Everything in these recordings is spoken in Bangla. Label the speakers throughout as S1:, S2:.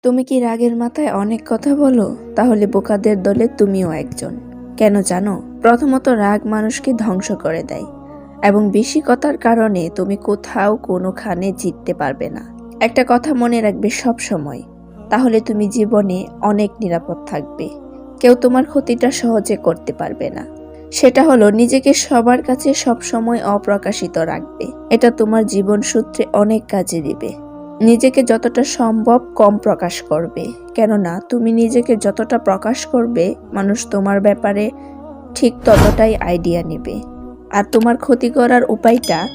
S1: তুমি কি রাগের মাথায় অনেক কথা বলো? তাহলে বোকাদের দলে তুমিও একজন। কেন জানো? প্রথমত রাগ মানুষকে ধ্বংস করে দেয় এবং বেশি কথার কারণে তুমি কোথাও কোনোখানে জিততে পারবে না। একটা কথা মনে রাখবে সব সময়, তাহলে তুমি জীবনে অনেক নিরাপদ থাকবে। কেউ তোমার ক্ষতিটা সহজে করতে পারবে না। সেটা হলো নিজেকে সবার কাছে সব সময় অপ্রকাশিত রাখবে। এটা তোমার জীবন সূত্রে অনেক কাজে দিবে। নিজেকে যতটা সম্ভব কম প্রকাশ করবে, কেননা তুমি নিজেকে যতটা প্রকাশ করবে মানুষ তোমার ব্যাপারে ঠিক ততটাই আইডিয়া নেবে। আর তোমার ক্ষতি করার উপায়টা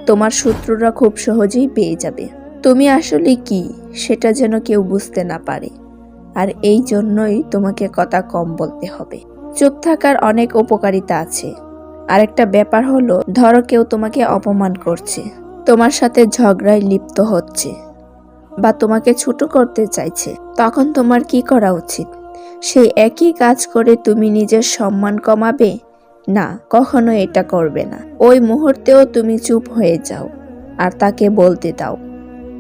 S1: তোমার শত্রুরা খুব সহজেই পেয়ে যাবে। তুমি আসলে কি সেটা যেন কেউ বুঝতে না পারে। আর এই জন্যই তোমাকে কথা কম বলতে হবে। চুপ থাকার অনেক উপকারিতা আছে। আর একটা ব্যাপার হলো, ধরো কেউ তোমাকে অপমান করছে, তোমার সাথে ঝগড়ায় লিপ্ত হচ্ছে বা তোমাকে ছোট করতে চাইছে, তখন তোমার কি করা উচিত? সেই একই কাজ করে তুমি নিজের সম্মান কমাবে? না, কখনো এটা করবে না। ওই মুহূর্তেও তুমি চুপ হয়ে যাও আর তাকে বলতে দাও।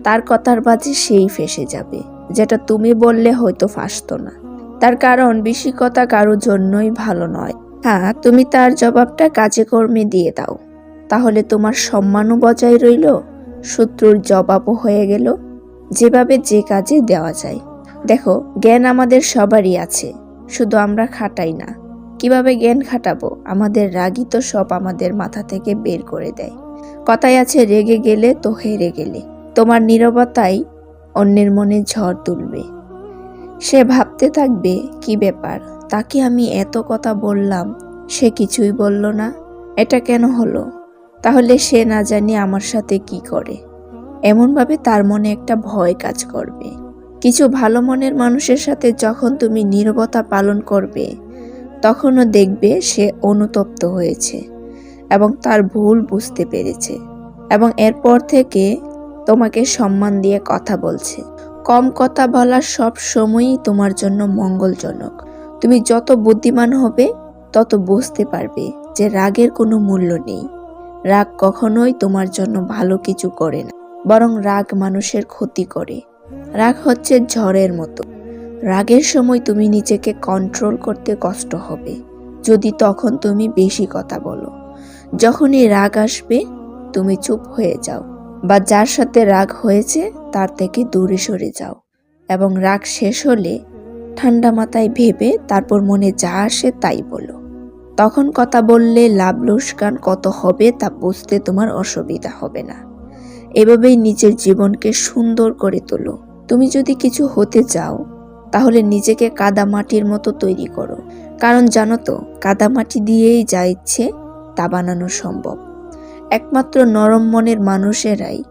S1: তার কথার বাজে সেই ফেঁসে যাবে, যেটা তুমি বললে হয়তো ফাঁসতো না। তার কারণ বেশি কথা কারো জন্যই ভালো নয়। হ্যাঁ, তুমি তার জবাবটা কাজে কর্মে দিয়ে দাও, তাহলে তোমার সম্মানও বজায় রইল, শত্রুর জবাবও হয়ে গেল। যেভাবে যে কাজে দেওয়া যায়। দেখো, জ্ঞান আমাদের সবারই আছে, শুধু আমরা খাটাই না। কিভাবে জ্ঞান খাটাবো? আমাদের রাগই তো সব আমাদের মাথা থেকে বের করে দেয়। কথায় আছে, রেগে গেলে তো হেরে গেলে। তোমার নীরবতাই অন্যের মনে ঝড় তুলবে। সে ভাবতে থাকবে, কি ব্যাপার, তাকে আমি এত কথা বললাম, সে কিছুই বলল না, এটা কেন হলো? তাহলে সে না জানি আমার সাথে কি করে। এমনভাবে তার মনে একটা ভয় কাজ করবে। কিছু ভালো মনের মানুষের সাথে যখন তুমি নীরবতা পালন করবে, তখনও দেখবে সে অনুতপ্ত হয়েছে এবং তার ভুল বুঝতে পেরেছে এবং এরপর থেকে তোমাকে সম্মান দিয়ে কথা বলছে। কম কথা বলা সব সময়ই তোমার জন্য মঙ্গলজনক। তুমি যত বুদ্ধিমান হবে তত বুঝতে পারবে যে রাগের কোনো মূল্য নেই। রাগ কখনোই তোমার জন্য ভালো কিছু করে না, বরং রাগ মানুষের ক্ষতি করে। রাগ হচ্ছে ঝড়ের মতো। রাগের সময় তুমি নিজেকে কন্ট্রোল করতে কষ্ট হবে যদি তখন তুমি বেশি কথা বলো। যখনই রাগ আসবে তুমি চুপ হয়ে যাও বা যার সাথে রাগ হয়েছে তার থেকে দূরে সরে যাও এবং রাগ শেষ হলে ঠান্ডা মাথায় ভেবে তারপর মনে যা আসে তাই বলো। তখন কথা বললে লাভ লোকসান কত হবে তা বুঝতে তোমার অসুবিধা হবে না। এভাবেই নিজের জীবনকে সুন্দর করে তোলো। তুমি যদি কিছু হতে চাও তাহলে নিজেকে কাদামাটির মতো তৈরি করো, কারণ জানো তো, কাদামাটি দিয়েই যা ইচ্ছে তা বানানো সম্ভব। একমাত্র নরম মনের মানুষেরাই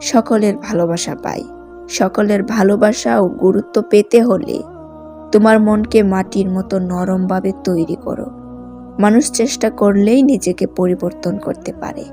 S1: সকলের ভালোবাসা পায়। সকলের ভালোবাসা ও গুরুত্ব পেতে হলে তোমার মনকে মাটির মতো নরমভাবে তৈরি করো। মানুষ চেষ্টা করলেই নিজেকে পরিবর্তন করতে পারে।